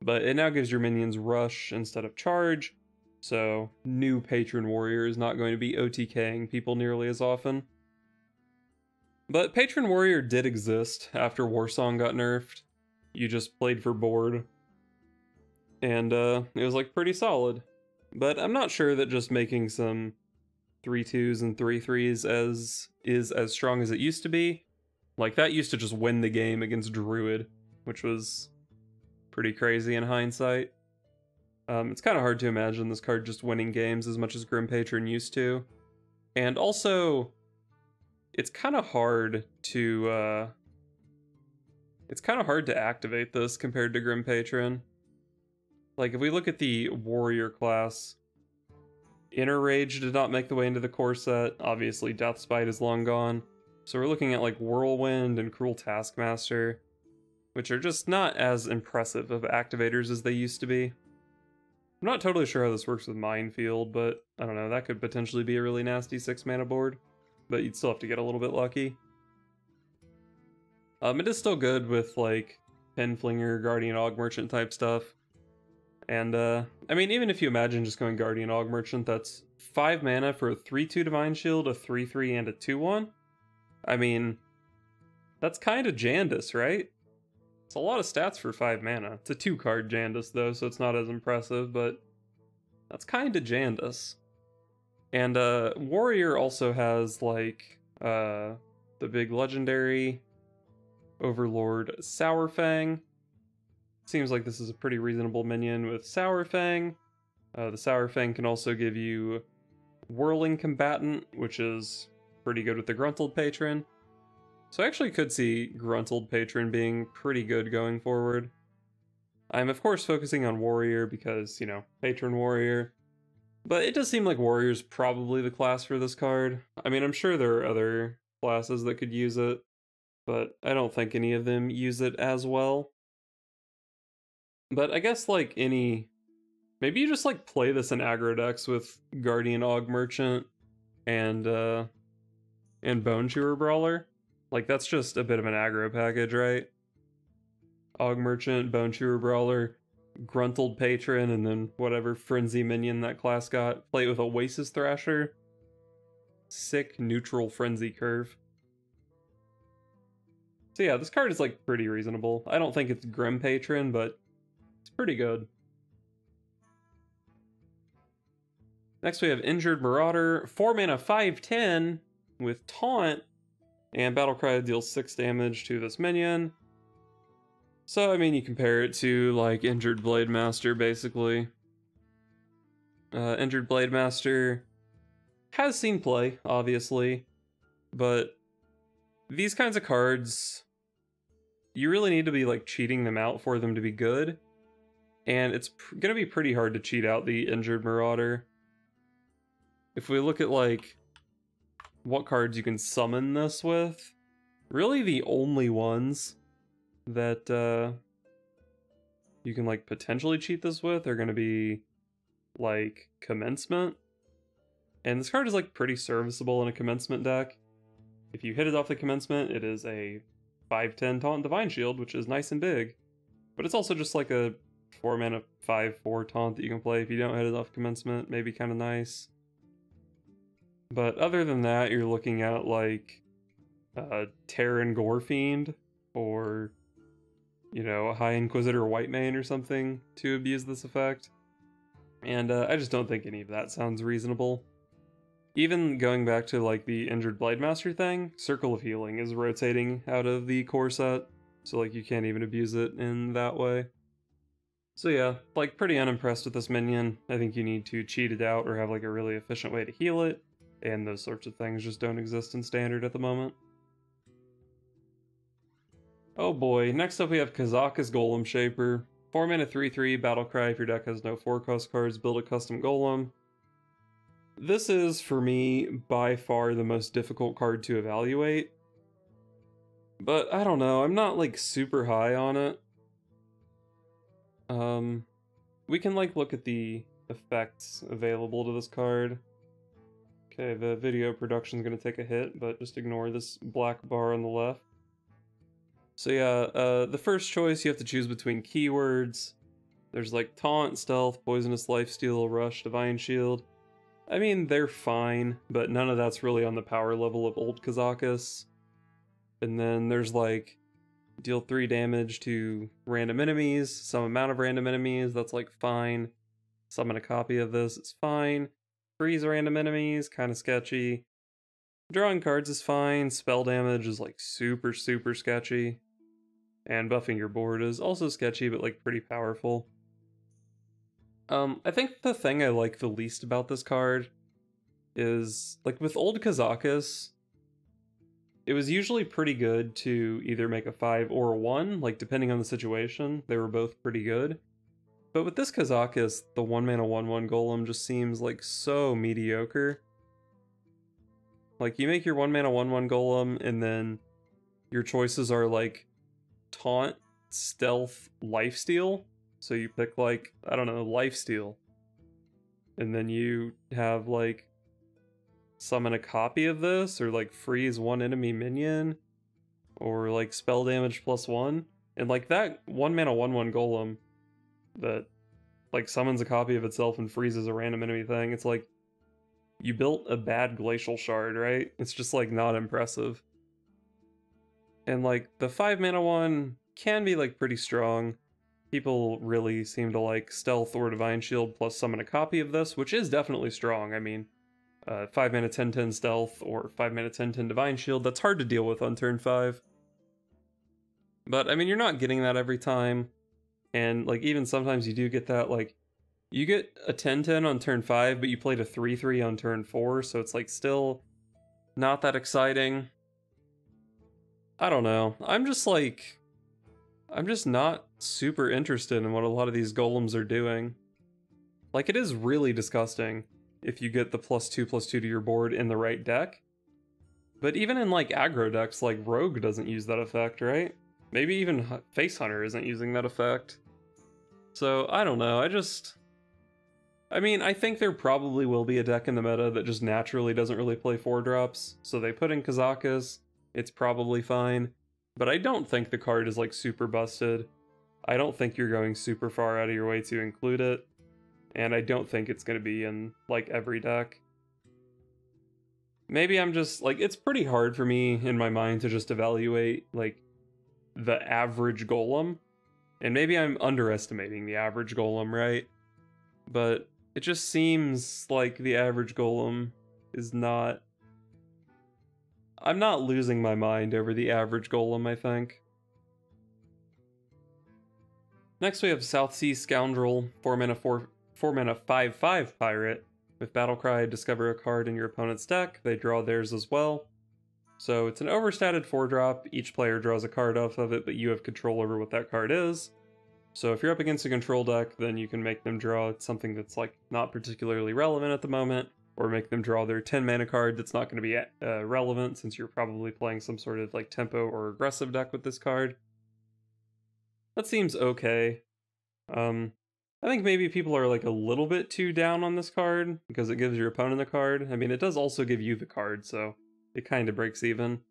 but it now gives your minions Rush instead of Charge, so new Patron Warrior is not going to be OTKing people nearly as often. But Patron Warrior did exist after Warsong got nerfed. You just played for board, and it was like pretty solid. But I'm not sure that just making some 3/2s and 3/3s is as strong as it used to be. Like, that used to just win the game against Druid, which was pretty crazy in hindsight. It's kind of hard to imagine this card just winning games as much as Grim Patron used to. And also, it's kind of hard to activate this compared to Grim Patron. Like, if we look at the Warrior class, Inner Rage did not make the way into the core set. Obviously, Deathspite is long gone. So we're looking at, like, Whirlwind and Cruel Taskmaster, which are just not as impressive of activators as they used to be. I'm not totally sure how this works with Minefield, but I don't know, that could potentially be a really nasty 6-mana board, but you'd still have to get a little bit lucky. It is still good with, like, Pinflinger, Guardian Og Merchant type stuff. And, I mean, even if you imagine just going Guardian Og Merchant, that's 5 mana for a 3/2 Divine Shield, a 3/3, and a 2/1. I mean, that's kind of Jandis, right? It's a lot of stats for 5 mana. It's a 2-card Jandis, though, so it's not as impressive, but that's kind of Jandis. And, Warrior also has, like, the big legendary Overlord Sourfang. Seems like this is a pretty reasonable minion with Sourfang. The Sourfang can also give you Whirling Combatant, which is pretty good with the Gruntled Patron. So I actually could see Gruntled Patron being pretty good going forward. I'm of course focusing on Warrior because, you know, Patron Warrior. But it does seem like Warrior's probably the class for this card. I mean, I'm sure there are other classes that could use it, but I don't think any of them use it as well. But I guess, like, maybe you just, like, play this in aggro decks with Guardian Og Merchant and Bone Chewer Brawler. Like, that's just a bit of an aggro package, right? Og Merchant, Bone Chewer Brawler, Gruntled Patron, and then whatever Frenzy minion that class got. Play it with Oasis Thrasher. Sick neutral Frenzy curve. So yeah, this card is, like, pretty reasonable. I don't think it's Grim Patron, but it's pretty good. Next we have Injured Marauder, 4 mana 5/10 with Taunt, and Battlecry deals 6 damage to this minion. So, I mean, you compare it to, like, Injured Blademaster, basically. Injured Blademaster has seen play, obviously, but these kinds of cards, you really need to be, like, cheating them out for them to be good. And it's gonna be pretty hard to cheat out the Injured Marauder. If we look at, like, what cards you can summon this with, really the only ones that you can, like, potentially cheat this with are gonna be, like, Commencement. And this card is, like, pretty serviceable in a Commencement deck. If you hit it off the Commencement, it is a 5/10 Taunt Divine Shield, which is nice and big. But it's also just like a 4 mana 5/4 Taunt that you can play if you don't hit it off Commencement. Maybe kind of nice. But other than that, you're looking at, like, Terran Gorefiend, or, you know, a High Inquisitor Whitemane or something to abuse this effect. And I just don't think any of that sounds reasonable. Even going back to like the injured Blademaster thing, Circle of Healing is rotating out of the core set, so like you can't even abuse it in that way. So yeah, like pretty unimpressed with this minion. I think you need to cheat it out or have like a really efficient way to heal it, and those sorts of things just don't exist in standard at the moment. Oh boy, next up we have Kazakus Golem Shaper. 4 mana 3/3, Battlecry. If your deck has no 4-cost cards, build a custom golem. This is, for me, by far the most difficult card to evaluate. But I don't know, I'm not like super high on it. We can like look at the effects available to this card. Okay, the video production's gonna take a hit, but just ignore this black bar on the left. So yeah, the first choice you have to choose between keywords. There's like Taunt, Stealth, Poisonous Lifesteal, Rush, Divine Shield. I mean, they're fine, but none of that's really on the power level of old Kazakus. And then there's like, deal 3 damage to random enemies, some amount of random enemies, that's like fine. Summon a copy of this, it's fine. Freeze random enemies, kind of sketchy. Drawing cards is fine, spell damage is like super sketchy. And buffing your board is also sketchy, but like pretty powerful. I think the thing I like the least about this card is, like with old Kazakus, it was usually pretty good to either make a 5 or a 1, like depending on the situation, they were both pretty good. But with this Kazakus, the 1 mana 1/1 golem just seems like so mediocre. Like you make your 1 mana 1/1 golem and then your choices are like Taunt, Stealth, Lifesteal. So you pick like, I don't know, Lifesteal. And then you have like summon a copy of this, or like freeze 1 enemy minion, or like spell damage +1. And like that 1 mana 1/1 golem that like summons a copy of itself and freezes a random enemy thing, it's like you built a bad Glacial Shard, right? It's just like not impressive. And like the 5 mana one can be like pretty strong. People really seem to like Stealth or Divine Shield plus summon a copy of this, which is definitely strong. I mean, 5 mana 10/10 Stealth or 5 mana 10/10 Divine Shield, that's hard to deal with on turn 5. But I mean, you're not getting that every time. And like even sometimes you do get that, like you get a 10/10 on turn 5, but you played a 3/3 on turn 4, so it's like still not that exciting. I don't know. I'm just not super interested in what a lot of these golems are doing. Like, it is really disgusting if you get the +2/+2 to your board in the right deck. But even in, like, aggro decks, like, Rogue doesn't use that effect, right? Maybe even Face Hunter isn't using that effect. So, I don't know, I mean, I think there probably will be a deck in the meta that just naturally doesn't really play 4-drops, so they put in Kazakus, it's probably fine. But I don't think the card is like super busted. I don't think you're going super far out of your way to include it. And I don't think it's going to be in like every deck. Maybe I'm just like, it's pretty hard for me in my mind to just evaluate like the average golem. And maybe I'm underestimating the average golem, right? But it just seems like the average golem is not... I'm not losing my mind over the average golem, I think. Next we have Southsea Scoundrel, 4 mana 5/5 pirate. With Battlecry, discover a card in your opponent's deck. They draw theirs as well. So it's an overstated 4-drop. Each player draws a card off of it, but you have control over what that card is. So if you're up against a control deck, then you can make them draw something that's like not particularly relevant at the moment, or make them draw their 10 mana card that's not going to be relevant, since you're probably playing some sort of like tempo or aggressive deck with this card. That seems okay. I think maybe people are like a little bit too down on this card, because it gives your opponent the card. I mean, it does also give you the card, so it kind of breaks even.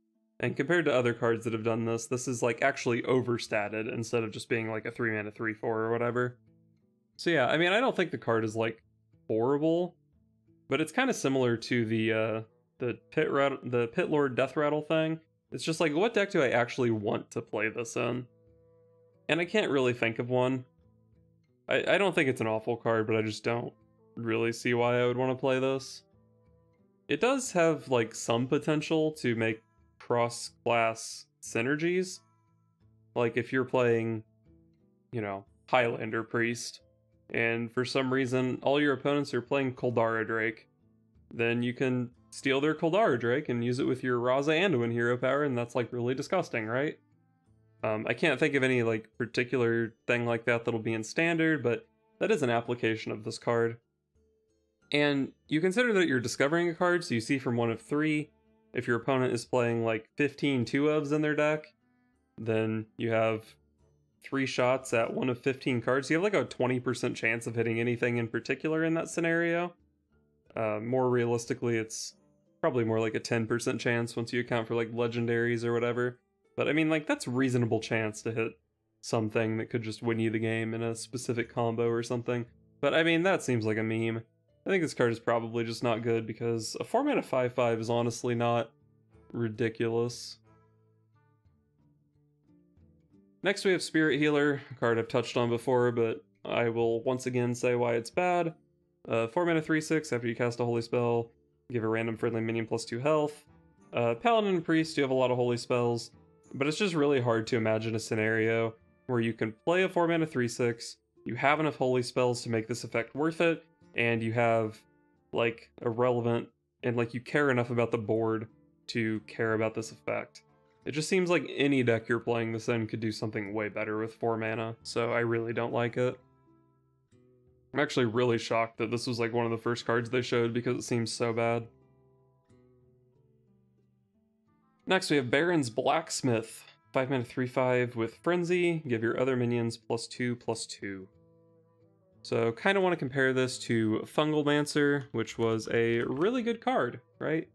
And compared to other cards that have done this, this is like actually overstated instead of just being like a 3 mana 3/4 or whatever. So yeah, I mean, I don't think the card is like horrible. But it's kind of similar to the Pit Lord Death Rattle thing. It's just like, what deck do I actually want to play this in? And I can't really think of one. I don't think it's an awful card, but I just don't really see why I would want to play this. It does have like some potential to make cross-class synergies. Like if you're playing, you know, Highlander Priest, and for some reason all your opponents are playing Kaldara Drake, then you can steal their Kaldara Drake and use it with your Raza Anduin hero power, and that's like really disgusting, right? I can't think of any like particular thing like that that'll be in standard, but that is an application of this card. And you consider that you're discovering a card, so you see from 1 of 3. If your opponent is playing like 15 2-ofs in their deck, then you have 3 shots at 1 of 15 cards. You have like a 20% chance of hitting anything in particular in that scenario. More realistically, it's probably more like a 10% chance once you account for like legendaries or whatever. But I mean, like, that's reasonable chance to hit something that could just win you the game in a specific combo or something. But I mean, that seems like a meme. I think this card is probably just not good because a 4-mana 5/5 is honestly not ridiculous. Next we have Spirit Healer, a card I've touched on before, but I will once again say why it's bad. 4-mana 3/6, after you cast a holy spell, give a random friendly minion +2 health. Paladin and Priest do have a lot of holy spells, but it's just really hard to imagine a scenario where you can play a 4-mana 3/6, you have enough holy spells to make this effect worth it, and you have like a relevant, and like you care enough about the board to care about this effect. It just seems like any deck you're playing this in could do something way better with 4 mana, so I really don't like it. I'm actually really shocked that this was like one of the first cards they showed because it seems so bad. Next we have Barrens Blacksmith, 5-mana 3/5 with Frenzy, give your other minions +2/+2. So kind of want to compare this to Fungalmancer, which was a really good card, right?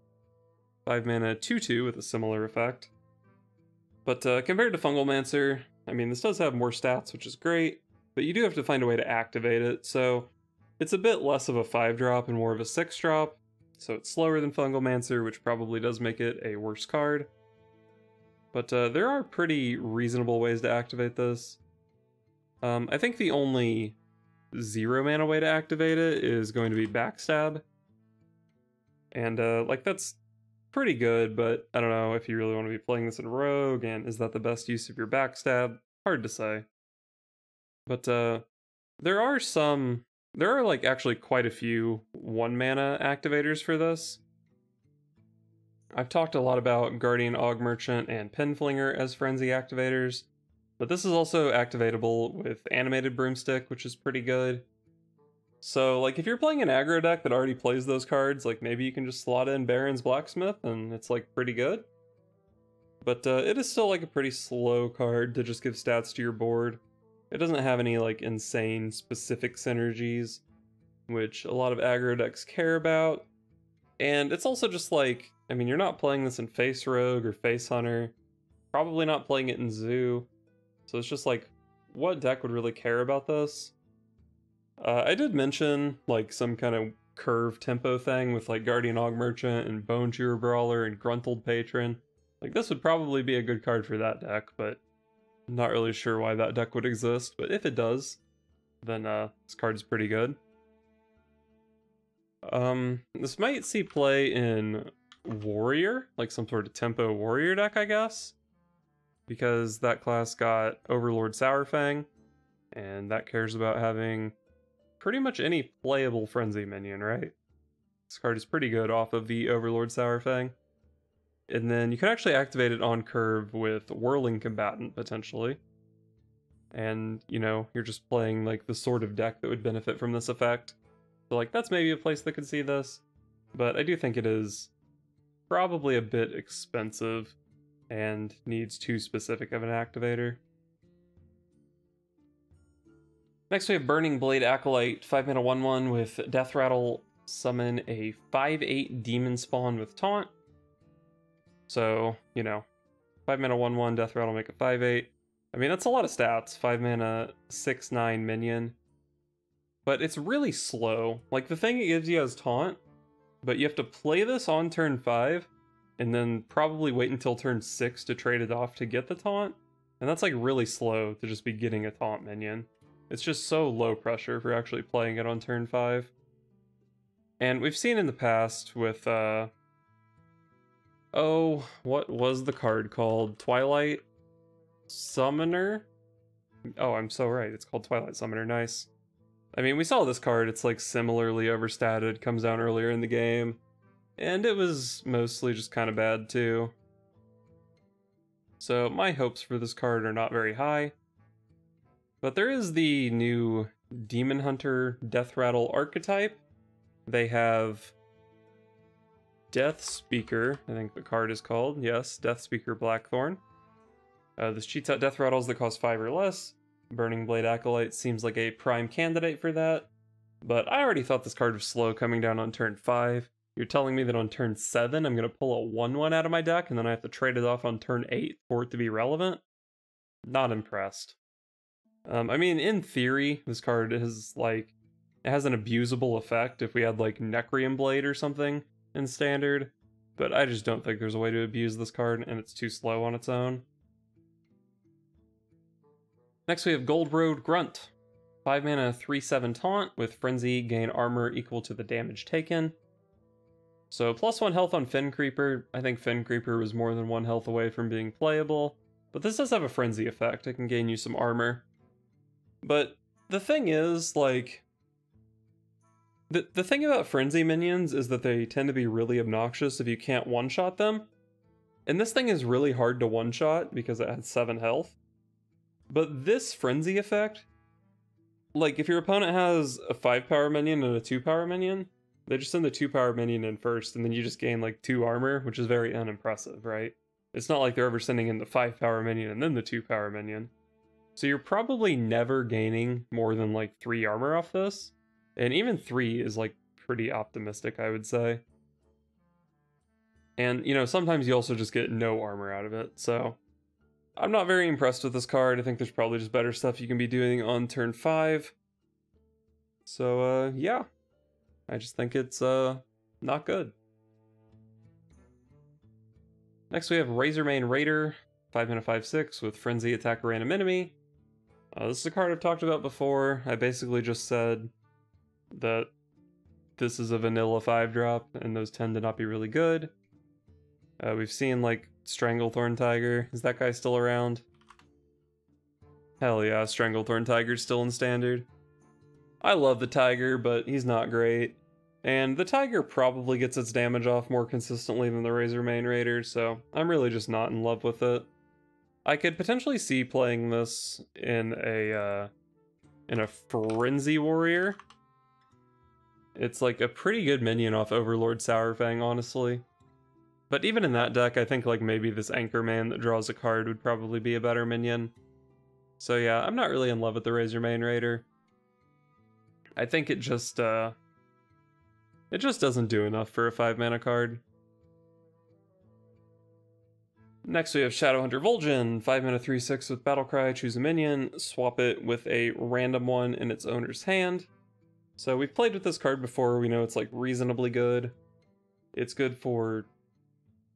5-mana 2/2 with a similar effect. But compared to Fungalmancer, I mean, this does have more stats, which is great, but you do have to find a way to activate it, so it's a bit less of a 5-drop and more of a 6-drop, so it's slower than Fungalmancer, which probably does make it a worse card. But there are pretty reasonable ways to activate this. I think the only 0-mana way to activate it is going to be Backstab. And like that's pretty good, but I don't know if you really want to be playing this in Rogue, and is that the best use of your Backstab? Hard to say. But there are like actually quite a few 1-mana activators for this. I've talked a lot about Guardian Og Merchant and Pinflinger as frenzy activators, but this is also activatable with Animated Broomstick, which is pretty good. So like if you're playing an aggro deck that already plays those cards, like maybe you can just slot in Barrens Blacksmith and it's like pretty good. But it is still like a pretty slow card to just give stats to your board. It doesn't have any like insane specific synergies, which a lot of aggro decks care about. And it's also just like, I mean, you're not playing this in Face Rogue or Face Hunter, probably not playing it in Zoo. So it's just like, what deck would really care about this? I did mention like some kind of curve tempo thing with like Guardian Og Merchant and Bone Chewer Brawler and Gruntled Patron. Like this would probably be a good card for that deck, but I'm not really sure why that deck would exist. But if it does, then this card is pretty good. This might see play in Warrior, like some sort of tempo Warrior deck, I guess. Because that class got Overlord Sourfang, and that cares about having pretty much any playable Frenzy minion, right? This card is pretty good off of the Overlord Sourfang. And then you can actually activate it on curve with Whirling Combatant, potentially. And, you know, you're just playing like the sort of deck that would benefit from this effect. So like that's maybe a place that could see this. But I do think it is probably a bit expensive and needs too specific of an activator. Next we have Burning Blade Acolyte, 5-mana 1/1 with Death Rattle, summon a 5/8 Demon Spawn with Taunt. So, you know, 5-mana 1/1, Death Rattle, make a 5/8. I mean, that's a lot of stats, 5-mana 6/9 minion. But it's really slow. Like, the thing it gives you is Taunt, but you have to play this on turn 5, and then probably wait until turn 6 to trade it off to get the Taunt. And that's like really slow to just be getting a Taunt minion. It's just so low pressure for actually playing it on turn 5. And we've seen in the past with, oh, what was the card called? Twilight Summoner? Oh, I'm so right. It's called Twilight Summoner. Nice. I mean, we saw this card. It's like similarly overstated, comes down earlier in the game. And it was mostly just kind of bad too. So my hopes for this card are not very high. But there is the new Demon Hunter Death Rattle archetype. They have Death Speaker, I think the card is called. Yes, Death Speaker Blackthorn. This cheats out Death Rattles that cost 5 or less. Burning Blade Acolyte seems like a prime candidate for that. But I already thought this card was slow coming down on turn 5. You're telling me that on turn 7 I'm going to pull a 1/1 out of my deck and then I have to trade it off on turn 8 for it to be relevant? Not impressed. I mean, in theory, this card is like, it has an abusable effect if we had like Necrium Blade or something in Standard, but I just don't think there's a way to abuse this card and it's too slow on its own. Next we have Gold Road Grunt. 5 mana 3/7 taunt with Frenzy, gain armor equal to the damage taken. So +1 health on Fen Creeper. I think Fen Creeper was more than 1 health away from being playable, but this does have a Frenzy effect. It can gain you some armor. But the thing is, like, the thing about Frenzy minions is that they tend to be really obnoxious if you can't one-shot them. And this thing is really hard to one-shot because it has 7 health. But this Frenzy effect, like, if your opponent has a 5-power minion and a 2-power minion, they just send the 2-power minion in first, and then you just gain, like, 2 armor, which is very unimpressive, right? It's not like they're ever sending in the 5-power minion and then the 2-power minion. So you're probably never gaining more than, like, 3 armor off this. And even 3 is, like, pretty optimistic, I would say. And, you know, sometimes you also just get no armor out of it, so I'm not very impressed with this card. I think there's probably just better stuff you can be doing on turn 5. So, yeah. I just think it's, not good. Next we have Razormane Raider, 5 mana 5/6 with Frenzy, attack a random enemy. This is a card I've talked about before. I basically just said that this is a vanilla 5-drop, and those tend to not be really good. We've seen, like, Stranglethorn Tiger. Is that guy still around? Hell yeah, Stranglethorn Tiger's still in Standard. I love the Tiger, but he's not great. And the Tiger probably gets its damage off more consistently than the Razormane Raider, so I'm really just not in love with it. I could potentially see playing this in a Frenzy Warrior. It's like a pretty good minion off Overlord Sourfang, honestly. But even in that deck, I think like maybe this Anchorman that draws a card would probably be a better minion. So yeah, I'm not really in love with the Razormane Raider. I think it just doesn't do enough for a 5-mana card. Next we have Shadowhunter Vol'jin, 5 mana 3/6 with Battlecry, choose a minion, swap it with a random one in its owner's hand. So we've played with this card before, we know it's like reasonably good. It's good for,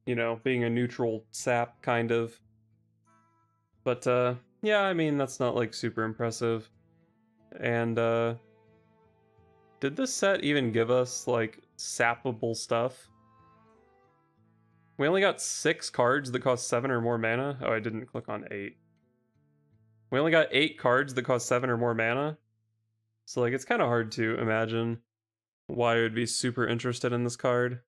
you know, being a neutral sap, kind of. But, yeah, I mean, that's not like super impressive. And, did this set even give us like sappable stuff? We only got 6 cards that cost 7 or more mana. Oh, I didn't click on 8. We only got 8 cards that cost 7 or more mana. So, like, it's kind of hard to imagine why I would be super interested in this card.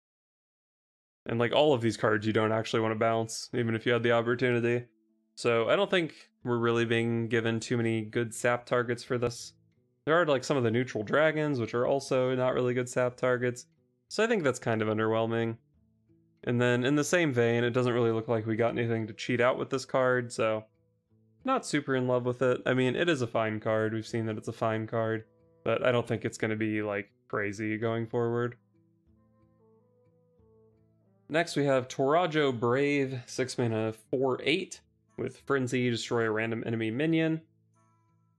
And, like, all of these cards you don't actually want to bounce, even if you had the opportunity. So, I don't think we're really being given too many good sap targets for this. There are, like, some of the neutral dragons, which are also not really good sap targets. So I think that's kind of underwhelming. And then in the same vein, it doesn't really look like we got anything to cheat out with this card, so not super in love with it. I mean, it is a fine card. We've seen that it's a fine card, but I don't think it's going to be, like, crazy going forward. Next we have Taurajo Brave, 6 mana 4/8 with Frenzy, destroy a random enemy minion.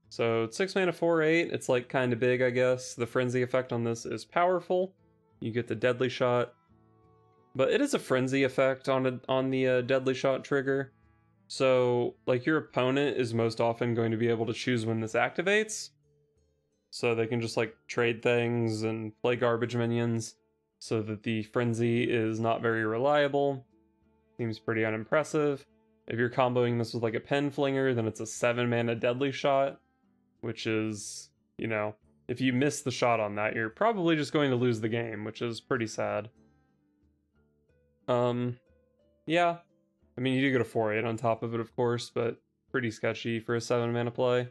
So it's 6 mana 4/8, it's like kind of big, I guess. The Frenzy effect on this is powerful. You get the Deadly Shot. But it is a Frenzy effect on the Deadly Shot trigger. So, like, your opponent is most often going to be able to choose when this activates. so they can just like trade things and play garbage minions, so that the Frenzy is not very reliable. Seems pretty unimpressive. If you're comboing this with like a Pen Flinger, then it's a 7-mana Deadly Shot, which is, you know, if you miss the shot on that, you're probably just going to lose the game, which is pretty sad. Yeah. I mean, you do get a 4/8 on top of it, of course, but pretty sketchy for a 7-mana play.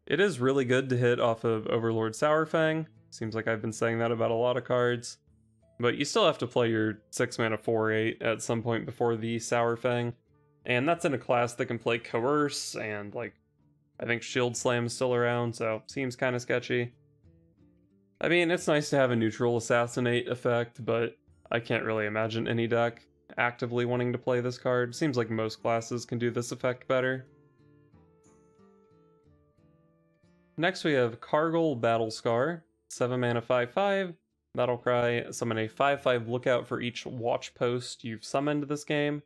It is really good to hit off of Overlord Sourfang. Seems like I've been saying that about a lot of cards. But you still have to play your 6-mana 4/8 at some point before the Sourfang. And that's in a class that can play Coerce, and like, I think Shield Slam is still around, so seems kind of sketchy. I mean, it's nice to have a neutral Assassinate effect, but I can't really imagine any deck actively wanting to play this card. Seems like most classes can do this effect better. Next we have Kargal Battlescar, 7-mana 5/5, Battlecry, summon a 5/5 lookout for each watch post you've summoned this game.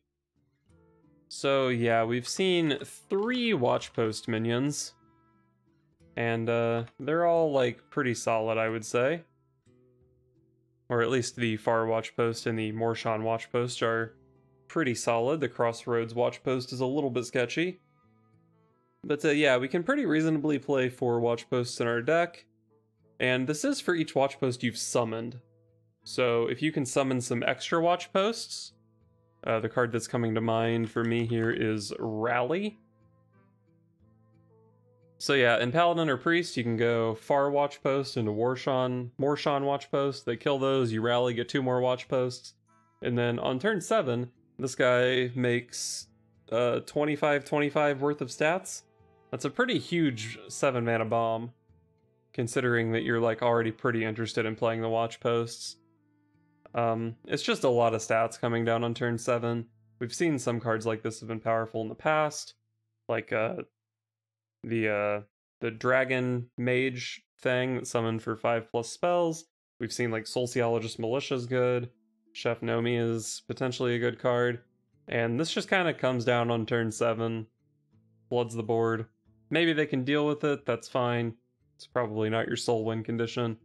So yeah, we've seen 3 watch post minions, and they're all like pretty solid, I would say. Or at least the Far Watch Post and the Mor'shan Watch Post are pretty solid. The Crossroads Watch Post is a little bit sketchy. But yeah, we can pretty reasonably play 4 Watch Posts in our deck. And this is for each Watch Post you've summoned. So if you can summon some extra Watch Posts, the card that's coming to mind for me here is Rally. So yeah, in Paladin or Priest, you can go Far Watch Post into Mor'shan Watch Post. They kill those, you rally, get 2 more Watch Posts. And then on turn 7, this guy makes 25 worth of stats. That's a pretty huge 7-mana bomb, considering that you're like already pretty interested in playing the Watch Posts. It's just a lot of stats coming down on turn 7. We've seen some cards like this have been powerful in the past, like the Dragon Mage thing that summoned for 5+ spells. We've seen like Sociologist Militia is good, Chef Nomi is potentially a good card, and this just kind of comes down on turn 7, floods the board. Maybe they can deal with it, that's fine. It's probably not your sole win condition.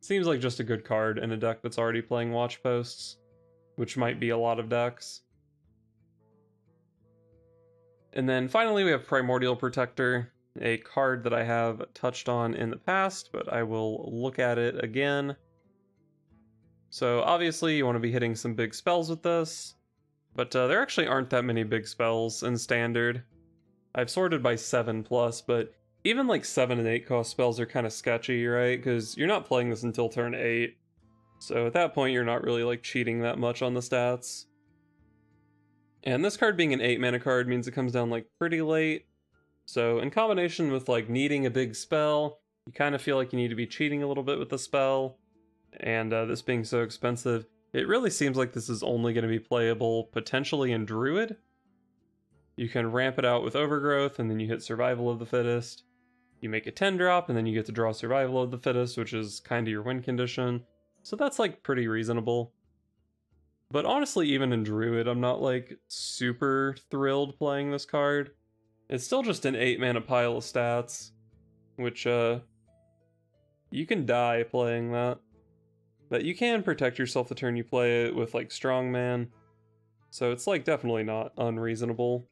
Seems like just a good card in a deck that's already playing Watch Posts, which might be a lot of decks. And then finally we have Primordial Protector, a card that I have touched on in the past, but I will look at it again. So obviously you want to be hitting some big spells with this, but there actually aren't that many big spells in Standard. I've sorted by 7+, but even like 7 and 8 cost spells are kind of sketchy, right? Because you're not playing this until turn 8. So at that point you're not really like cheating that much on the stats. And this card being an 8-mana card means it comes down like pretty late. So in combination with like needing a big spell, you kind of feel like you need to be cheating a little bit with the spell. And this being so expensive, it really seems like this is only going to be playable potentially in Druid. You can ramp it out with Overgrowth, and then you hit Survival of the Fittest. You make a 10-drop, and then you get to draw Survival of the Fittest, which is kind of your win condition. So that's like pretty reasonable. But honestly, even in Druid, I'm not like super thrilled playing this card. It's still just an 8-mana pile of stats, which you can die playing that. But you can protect yourself the turn you play it with like Strongman. So it's like definitely not unreasonable.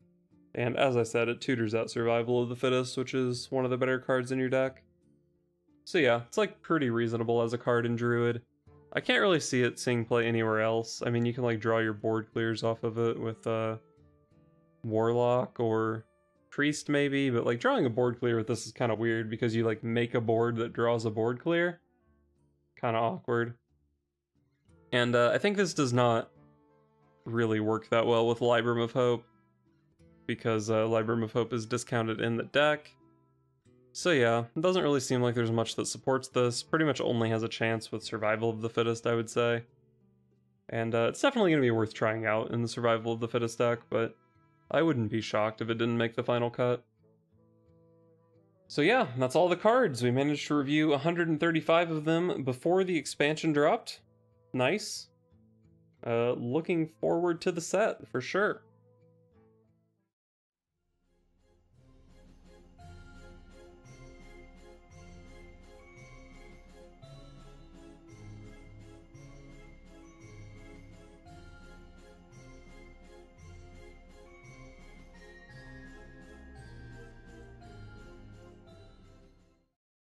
And as I said, it tutors out Survival of the Fittest, which is one of the better cards in your deck. So yeah, it's like pretty reasonable as a card in Druid. I can't really see it seeing play anywhere else. I mean, you can like draw your board clears off of it with Warlock or Priest maybe, but like drawing a board clear with this is kind of weird because you like make a board that draws a board clear. Kind of awkward. And I think this does not really work that well with Libram of Hope, because Libram of Hope is discounted in the deck. So yeah, it doesn't really seem like there's much that supports this. Pretty much only has a chance with Survival of the Fittest, I would say. And it's definitely going to be worth trying out in the Survival of the Fittest deck, but I wouldn't be shocked if it didn't make the final cut. So yeah, that's all the cards. We managed to review 135 of them before the expansion dropped. Nice. Looking forward to the set, for sure.